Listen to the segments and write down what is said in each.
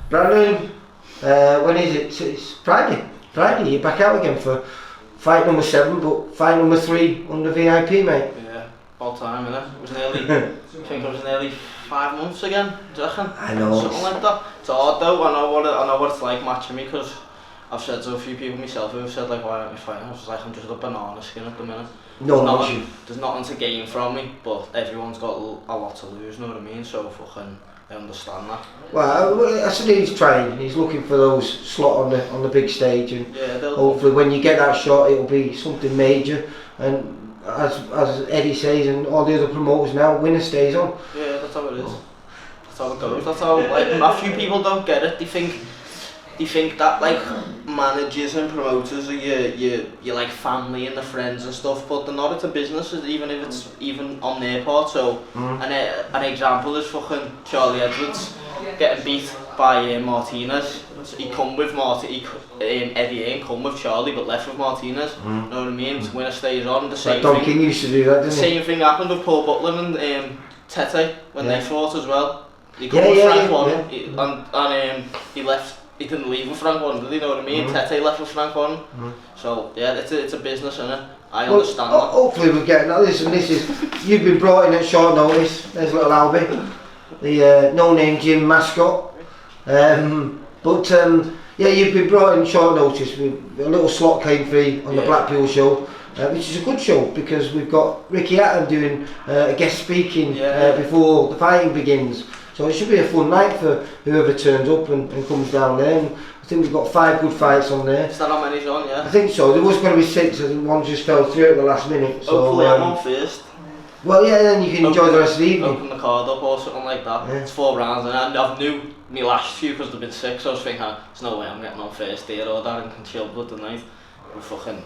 Brandon, when is it? It's Friday. Friday, you're back out again for fight number 7, but fight number 3 under VIP, mate. Yeah, about time, innit? It was nearly, I think it was nearly 5 months again, do you reckon? I know. Something like that. It's hard though, I know what it's like matching me, because I've said to a few people myself who have said like, why aren't you fighting? I was like, I'm just a banana skin at the minute. There's nothing to gain from me, but everyone's got a lot to lose, you know what I mean? So fucking, I understand that. Well, I said he's trying. He's looking for those slot on the big stage, and hopefully when you get that shot, it'll be something major. And as Eddie says, and all the other promoters now, winner stays on. Yeah, that's how it is. That's how it goes. That's how like a few people don't get it. They think that like managers and promoters are your like family and the friends and stuff, but they're not. It's a business, even if it's even on their part. So an example is fucking Charlie Edwards getting beat by Martinez. He come with Eddie ain't come with Charlie, but left with Martinez. You know what I mean? Winner stays on. The same Don thing. King used to do that, didn't he? The same thing happened with Paul Butler and Tete when they fought as well. He come with Frank Warren, and he left. He didn't leave with Frank Warren, did he? You know what I mean? Tete left with Frank Warren. So yeah, it's a business, innit? I understand that. Hopefully we're getting that. Listen, this is you've been brought in at short notice. There's little Albie, the no-name gym mascot. Yeah, you've been brought in short notice. A little slot came free on the Blackpool show, which is a good show because we've got Ricky Hatton doing a guest speaking before the fighting begins. So it should be a fun night for whoever turns up and comes down there. And I think we've got 5 good fights on there. Is that how many's on, yeah? I think so. There was going to be 6, I think one just fell through at the last minute. So, hopefully I'm on first. Well, yeah, then you can enjoy the rest of the evening. Open the card up or something like that. It's 4 rounds, and I've knew my last few because they've been 6, so I was thinking, there's no way I'm getting on first here or that and can chill blood tonight.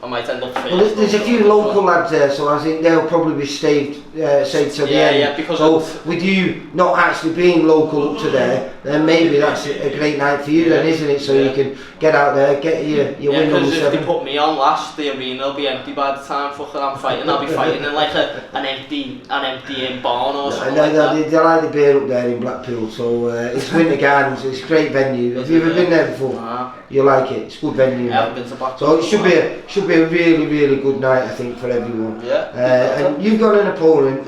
I might end up first. Well, there's a few local lads there, so I think they'll probably be saved till the end. Yeah, because so with you not actually being local up to there, then maybe that's a great night for you then, isn't it? So you can get out there, get your win on the 7. Because if they put me on last, the arena will be empty by the time I'm fighting. I'll be fighting in like an empty barn or something like that. They like the beer up there in Blackpool, so it's Winter Gardens, it's a great venue. Have you ever been there before? You like it? It's a good venue. I haven't been to Blackpool. So it should be a really, really good night, I think, for everyone. And you've got an opponent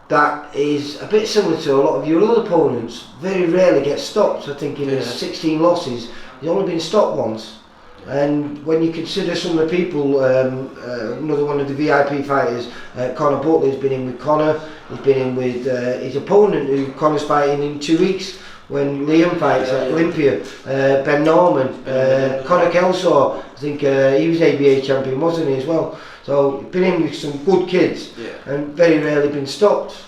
that is a bit similar to a lot of your other opponents. Very rarely gets stopped. I think in his 16 losses, he's only been stopped once. And when you consider some of the people, another one of the VIP fighters, Conor Butler's been in with Conor. He's been in with his opponent, who Conor's fighting in 2 weeks. When Liam fights at Olympia, Ben Norman, Conor Kelsaw, I think he was ABA champion, wasn't he, as well? So been in with some good kids and very rarely been stopped.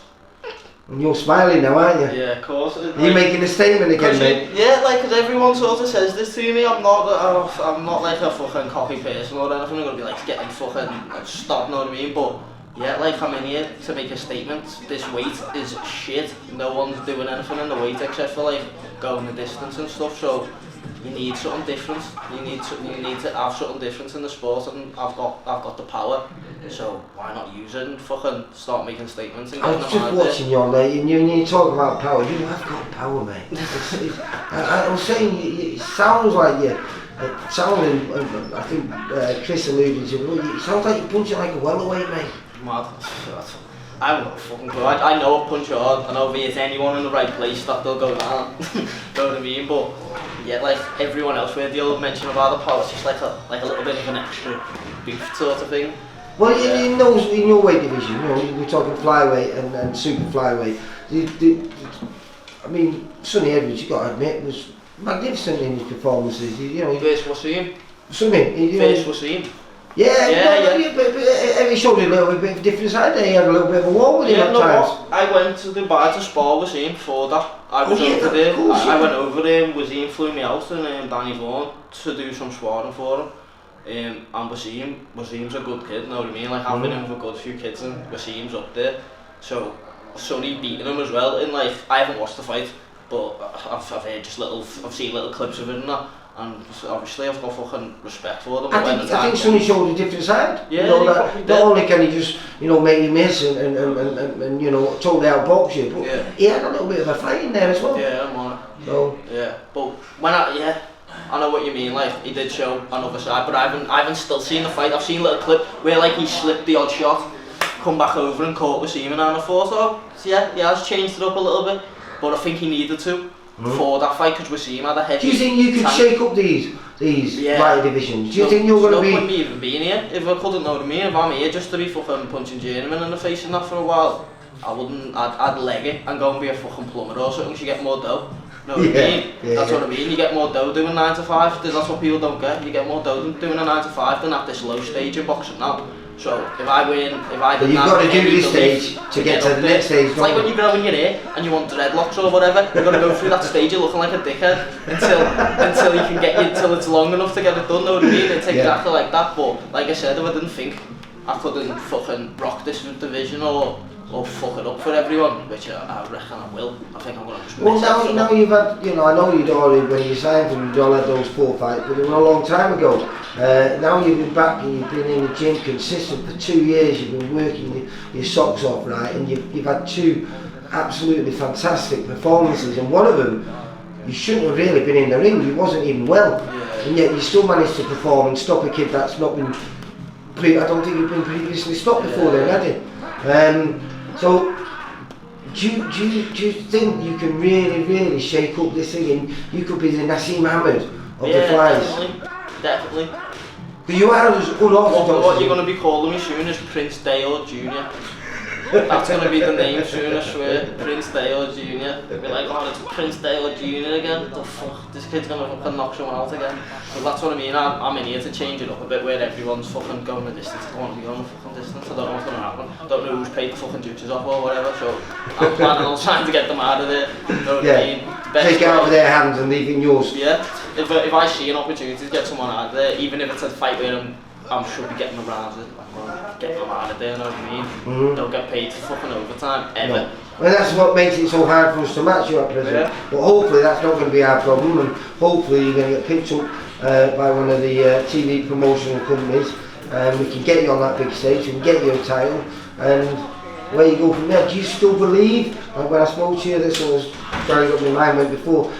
And you're smiling now, aren't you? Yeah, of course. You're making a statement again, mate. Because everyone sort of says this to me. I'm not like a fucking cocky person or anything. I'm gonna be like getting fucking stopped, know what I mean? But yeah, like I'm in here to make a statement. This weight is shit. No one's doing anything in the weight except for like going the distance and stuff. So you need something different. You need to have something different in the sport, and I've got the power. So why not use it and fucking start making statements? And I was just watching you on there, and you talk about power. You have got power, mate. I was saying, it sounds like you. I think Chris alluded to it. It sounds like you're punching like a welterweight, mate. Mad. I'm not fucking good. I know I punch hard. I know if there's anyone in the right place that they'll go down. Know what I mean? But yeah, like everyone else, where they'll mention about the power, it's just like a little bit of an extra boost sort of thing. Well, in your weight division, we're talking flyweight and super flyweight. I mean, Sonny Edwards, you got to admit, was magnificent in his performances. First Wasim. Sonny. First Wasim. Yeah, but he showed a little bit of a different side there. He had a little bit of a war with him at times. I went to Dubai to spar with him before that. I was over there. I went over there, Wasim flew me out and Danny Vaughan to do some sparring for him. And Wasim's a good kid, know what I mean? Like I've been in with a good few kids and Wasim's up there. So Sonny beating him as well. And like I haven't watched the fight, but I've heard I've seen little clips of it and that. and obviously I've got fucking respect for them. I think Sonny showed a different side. Yeah, you know, that not only can he just, you know, make you miss and you know, totally outbox you, but he had a little bit of a fight in there as well. Yeah, I'm on it. So yeah, but when I know what you mean. Like he did show another side, but I haven't still seen the fight. I've seen a little clip where like he slipped the odd shot, come back over and caught with Seaman, and I thought, so yeah, he has changed it up a little bit, but I think he needed to for that fight because Wasim had a heavy. Do you think you could shake up these lighter divisions? Do you think you're going to be? No point me even being here if I couldn't, know what I mean. If I'm here just to be fucking punching journeyman in the face and that for a while, I wouldn't. I'd leg it and go and be a fucking plumber or something. You get more dough. Know what I mean? That's what I mean. You get more dough doing 9 to 5. That's what people don't get. You get more dough doing a 9 to 5 than at this low stage of boxing now. So if I win, if I did you've got to do this stage to get to the next stage. It's like when you grow in your hair and you want dreadlocks or whatever. You've got to go through that stage of looking like a dickhead until you can get until it's long enough to get it done. Know what I mean? It's exactly like that. But like I said, if I didn't think I couldn't fucking rock this division or fuck it up for everyone, which I reckon I will. I think I'm going to just miss it. Now you've had, you know, I know you'd already, when you signed for them, you'd all had those 4 fights, but they were a long time ago. Now you've been back and you've been in the gym consistent for 2 years, you've been working your socks off, right, and you've had 2 absolutely fantastic performances, and one of them, you shouldn't have really been in the ring, you wasn't even well, and yet you still managed to perform and stop a kid that's not been, I don't think you've been previously stopped before then, had you? So, do you think you can really shake up this thing and you could be the Nassim Ahmed of the flies? Definitely. But you are as unorthodox. What you're going to be calling me soon is Prince Daord Jr. That's going to be the name soon, I swear. Prince Daord Jr. They'll be like, oh, it's Prince Daord Jr. again. The fuck? This kid's going to fucking knock someone out again. But that's what I mean. I'm in here to change it up a bit where everyone's fucking going the distance. I don't want to be going the fucking distance. I don't know what's going to happen. I don't know who's paid the fucking juices off or whatever. So I'm planning on trying to get them out of there. You know what I mean? Take it out of their hands and leave it in yours. Yeah. If I see an opportunity to get someone out of there, even if it's a fight where I'm sure be getting around it. Get them out of there, you know what I mean? Don't get paid for fucking overtime, ever. No. Well, that's what makes it so hard for us to match you at present. Yeah. But hopefully that's not going to be our problem, and hopefully you're going to get picked up by one of the TV promotional companies, and we can get you on that big stage, we can get you a title, and where you go from there. Do you still believe, like when I spoke to you, this was trying to get my mind went before,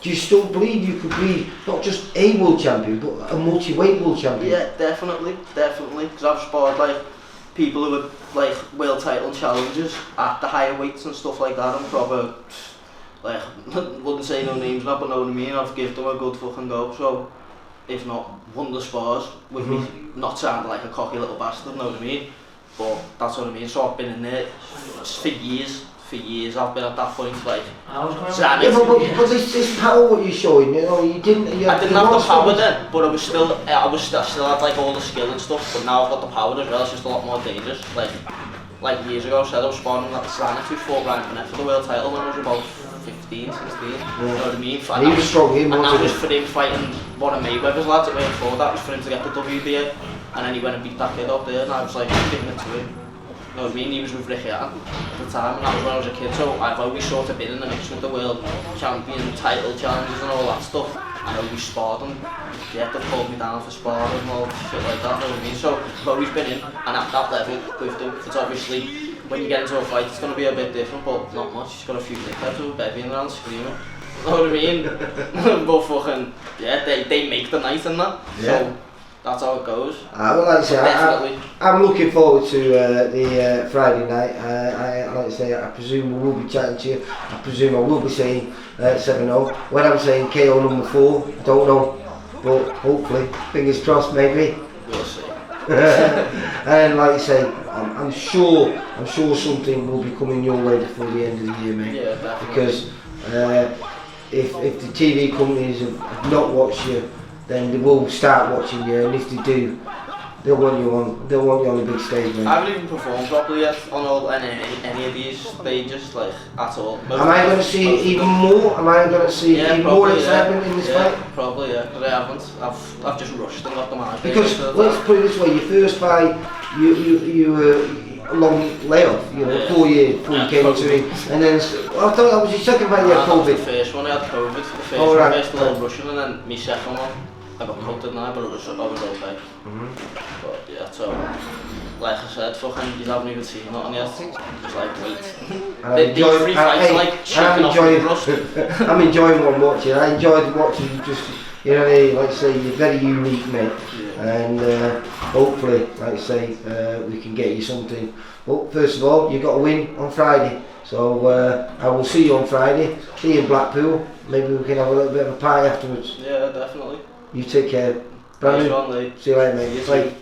do you still believe you could be not just a world champion, but a multi-weight world champion? Yeah, definitely. Because I've sparred like people who are like world title challengers at the higher weights and stuff like that. I'm probably like wouldn't say no names now, but know what I mean. I've given them a good fucking go. So if not won the spars with me, not sounding like a cocky little bastard. Know what I mean? But that's what I mean. So I've been in there for years. I've been at that point, like, but this power what you're showing, you know, I didn't have the power then, but I still had like all the skill and stuff, but now I've got the power as well. It's just a lot more dangerous. Like years ago, I said I was sparring at Sanic who fought Brandon Daord for the world title when I was about 15, 16, you know what I mean? And he was strong, and that was for him fighting one of Mayweather's lads at Wayne Ford. That was for him to get the WBA, and then he went and beat that kid up there, and I was like giving it to him. You know what I mean? He was with Ricky at the time, and that was when I was a kid, so I've always sort of been in the mix with the world champion title challenges and all that stuff. I always sparred them. Yeah, they've pulled me down for sparring and all shit like that, you know what I mean? So I've always been in, and at that level with them, it's obviously, when you get into a fight, it's going to be a bit different, but not much. He's got a few dickheads who are bevying around screaming. You know what I mean? But fucking, yeah, they make the night and that. Yeah. So, that's how it goes. Well, like I say, I'm looking forward to the Friday night. Like I say, I presume we will be chatting to you. I presume I will be saying 7-0. When I'm saying KO number 4, I don't know, but hopefully, fingers crossed, maybe. We'll see. And like you say, I'm sure something will be coming your way before the end of the year, mate. Yeah, definitely. Because if the TV companies have not watched you, then they will start watching you, and if they do, they'll want you on the big stage, mate. I haven't even performed properly yet on any of these stages, like, at all. Am I going to see even more? Am I going to see even more excitement in this fight? Probably, yeah, because I haven't. I've just rushed and got the match. Because let's put it this way: your first fight, you a long layoff, you know, 4 years before you came into it, and then, I thought that was your second fight you had COVID. The first one I had COVID, the first one, first little Russian, and then my second one, I got cut didn't I, but it was okay. But yeah, so, like I said, fucking, you haven't even seen nothing yet, just like wait. These 3 fights are like chicken off the crust. I'm enjoying what I'm watching, I enjoyed watching you just, you know, like I say, you're very unique, mate, and hopefully, like I say, we can get you something. Well, first of all, you got a win on Friday, so I will see you on Friday, see you in Blackpool, maybe we can have a little bit of a party afterwards. Yeah, definitely. You take care. Brandon, Nice one, see you later, mate. Bye.